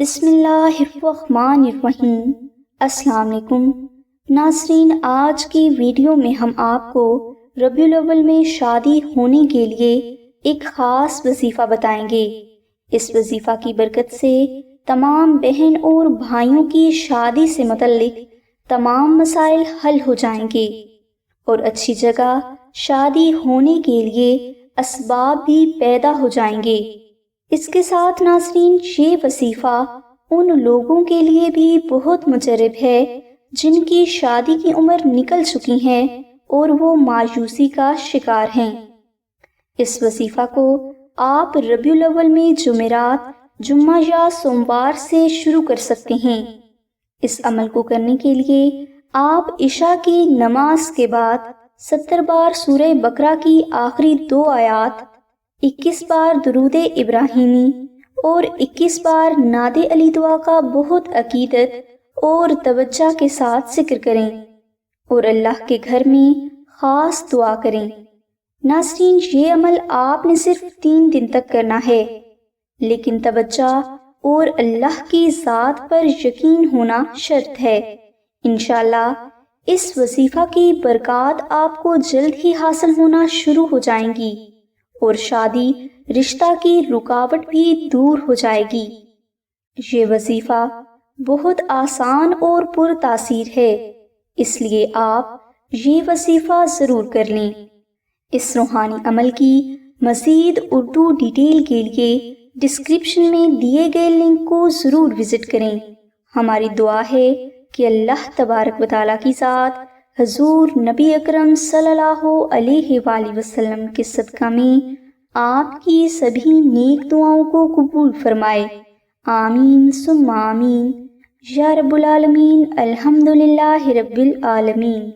بسم اللہ الرحمن الرحیم۔ السلام علیکم ناظرین، آج کی ویڈیو میں ہم آپ کو ربیع الاول میں شادی ہونے کے لیے ایک خاص وظیفہ بتائیں گے۔ اس وظیفہ کی برکت سے تمام بہن اور بھائیوں کی شادی سے متعلق تمام مسائل حل ہو جائیں گے اور اچھی جگہ شادی ہونے کے لیے اسباب بھی پیدا ہو جائیں گے۔ اس کے ساتھ ناظرین، یہ وظیفہ ان لوگوں کے لیے بھی بہت مجرب ہے جن کی شادی کی عمر نکل چکی ہے اور وہ مایوسی کا شکار ہیں۔ اس وظیفہ کو آپ ربیع الاول میں جمعرات، جمعہ یا سوموار سے شروع کر سکتے ہیں۔ اس عمل کو کرنے کے لیے آپ عشاء کی نماز کے بعد 70 بار سورہ بقرہ کی آخری 2 آیات، 21 بار درود ابراہیمی اور 21 بار نعت علی دعا کا بہت عقیدت اور توجہ کے ساتھ ذکر کریں اور اللہ کے گھر میں خاص دعا کریں۔ ناظرین، یہ عمل آپ نے صرف 3 دن تک کرنا ہے، لیکن توجہ اور اللہ کی ذات پر یقین ہونا شرط ہے۔ انشاءاللہ اس وظیفہ کی برکات آپ کو جلد ہی حاصل ہونا شروع ہو جائیں گی اور شادی رشتہ کی رکاوٹ بھی دور ہو جائے گی۔ یہ وظیفہ بہت آسان اور پر تاثیر ہے، اس لیے آپ یہ وظیفہ ضرور کر لیں۔ اس روحانی عمل کی مزید اردو ڈیٹیل کے لیے ڈسکرپشن میں دیے گئے لنک کو ضرور وزٹ کریں۔ ہماری دعا ہے کہ اللہ تبارک و تعالیٰ کی ذات حضور نبی اکرم صلی اللہ علیہ وآلہ وسلم کے صدقہ میں آپ کی سبھی نیک دعاؤں کو قبول فرمائے۔ آمین ثم آمین۔ یا رب العالمین، الحمدللہ رب العالمین۔